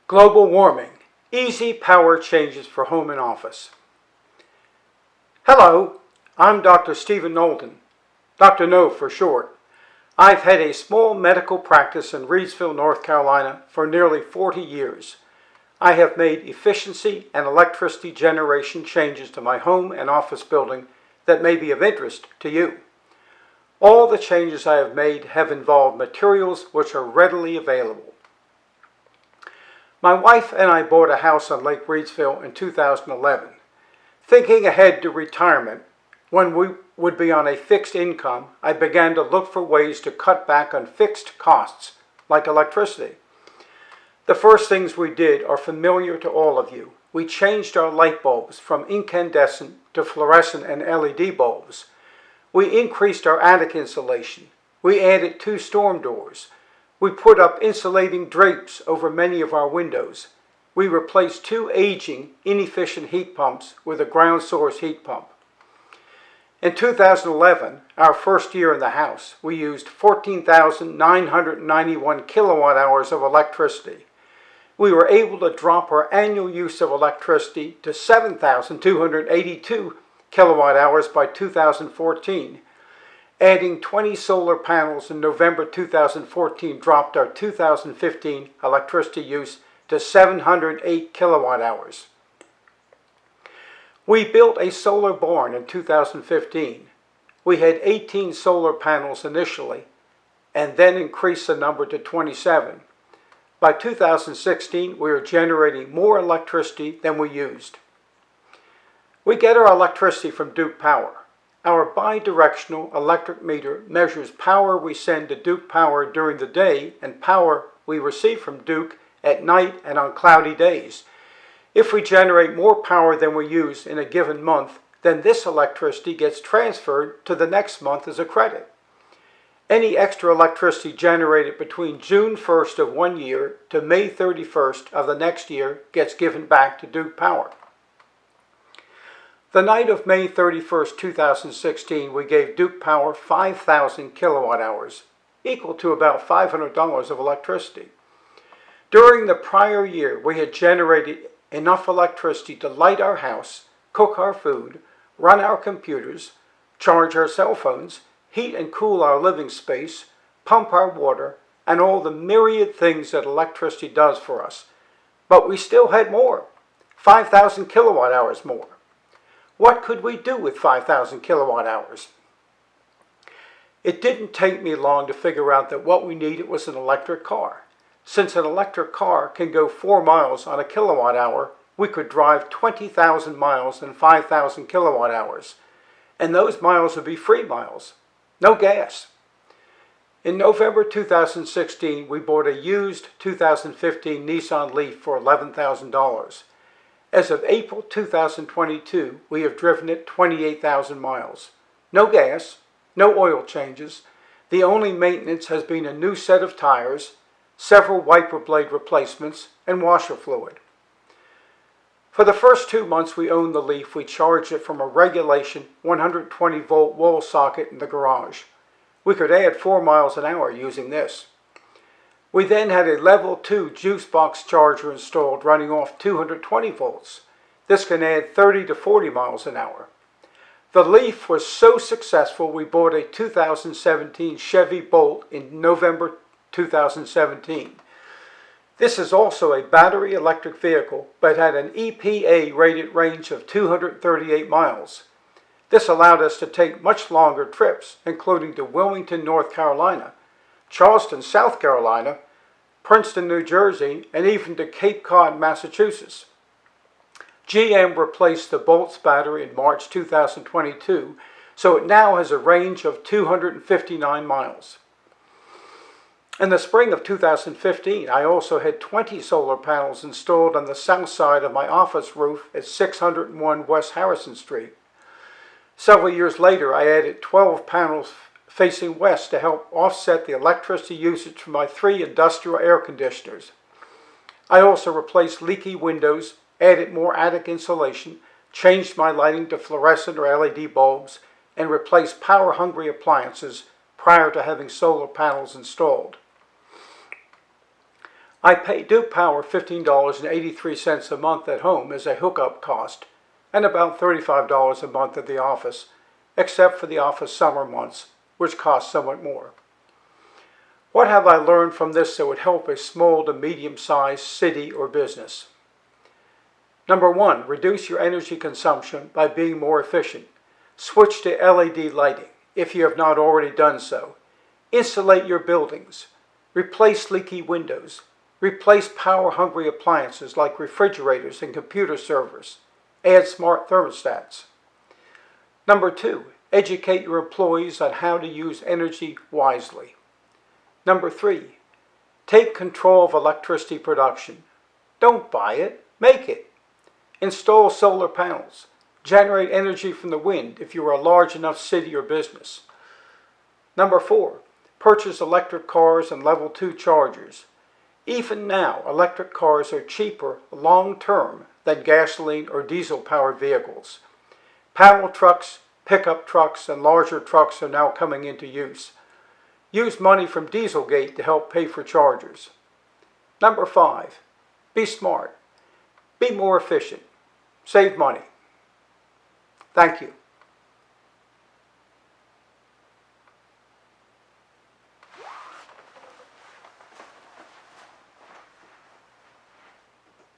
Global warming, easy power changes for home and office. Hello, I'm Dr. Stephen Knowlton, Dr. No for short. I've had a small medical practice in Reidsville, North Carolina for nearly 40 years. I have made efficiency and electricity generation changes to my home and office building that may be of interest to you. All the changes I have made have involved materials which are readily available. My wife and I bought a house on Lake Reidsville in 2011. Thinking ahead to retirement, when we would be on a fixed income, I began to look for ways to cut back on fixed costs, like electricity. The first things we did are familiar to all of you. We changed our light bulbs from incandescent to fluorescent and LED bulbs. We increased our attic insulation. We added 2 storm doors. We put up insulating drapes over many of our windows. We replaced 2 aging, inefficient heat pumps with a ground source heat pump. In 2011, our first year in the house, we used 14,991 kilowatt hours of electricity. We were able to drop our annual use of electricity to 7,282 kilowatt hours by 2014. Adding 20 solar panels in November 2014 dropped our 2015 electricity use to 708 kilowatt hours. We built a solar barn in 2015. We had 18 solar panels initially, and then increased the number to 27. By 2016, we were generating more electricity than we used. We get our electricity from Duke Power. Our bidirectional electric meter measures power we send to Duke Power during the day and power we receive from Duke at night and on cloudy days. If we generate more power than we use in a given month, then this electricity gets transferred to the next month as a credit. Any extra electricity generated between June 1st of one year to May 31st of the next year gets given back to Duke Power. The night of May 31st, 2016, we gave Duke Power 5,000 kilowatt hours, equal to about $500 of electricity. During the prior year, we had generated enough electricity to light our house, cook our food, run our computers, charge our cell phones, heat and cool our living space, pump our water, and all the myriad things that electricity does for us. But we still had more, 5,000 kilowatt hours more. What could we do with 5,000 kilowatt hours? It didn't take me long to figure out that what we needed was an electric car. Since an electric car can go 4 miles on a kilowatt hour, we could drive 20,000 miles in 5,000 kilowatt hours. And those miles would be free miles, no gas. In November 2016, we bought a used 2015 Nissan Leaf for $11,000. As of April 2022, we have driven it 28,000 miles. No gas, no oil changes. The only maintenance has been a new set of tires, several wiper blade replacements, and washer fluid. For the first 2 months we owned the Leaf, we charged it from a regulation 120-volt wall socket in the garage. We could add 4 miles an hour using this. We then had a level 2 juice box charger installed running off 220 volts. This can add 30 to 40 miles an hour. The Leaf was so successful we bought a 2017 Chevy Bolt in November 2017. This is also a battery electric vehicle, but had an EPA rated range of 238 miles. This allowed us to take much longer trips, including to Wilmington, North Carolina, Charleston, South Carolina, Princeton, New Jersey, and even to Cape Cod, Massachusetts. GM replaced the Bolt's battery in March 2022, so it now has a range of 259 miles. In the spring of 2015, I also had 20 solar panels installed on the south side of my office roof at 601 West Harrison Street. Several years later, I added 12 panels facing west to help offset the electricity usage from my 3 industrial air conditioners. I also replaced leaky windows, added more attic insulation, changed my lighting to fluorescent or LED bulbs, and replaced power-hungry appliances prior to having solar panels installed. I pay Duke Power $15.83 a month at home as a hookup cost, and about $35 a month at the office, except for the office summer months, which cost somewhat more. What have I learned from this that would help a small to medium-sized city or business? Number one, reduce your energy consumption by being more efficient. Switch to LED lighting if you have not already done so. Insulate your buildings. Replace leaky windows. Replace power-hungry appliances like refrigerators and computer servers. Add smart thermostats. Number two, educate your employees on how to use energy wisely. Number three, take control of electricity production. Don't buy it, make it. Install solar panels. Generate energy from the wind if you are a large enough city or business. Number four, purchase electric cars and level 2 chargers. Even now, electric cars are cheaper long-term than gasoline or diesel-powered vehicles. Panel trucks, pickup trucks, and larger trucks are now coming into use. Use money from Dieselgate to help pay for chargers. Number five, be smart. Be more efficient. Save money. Thank you.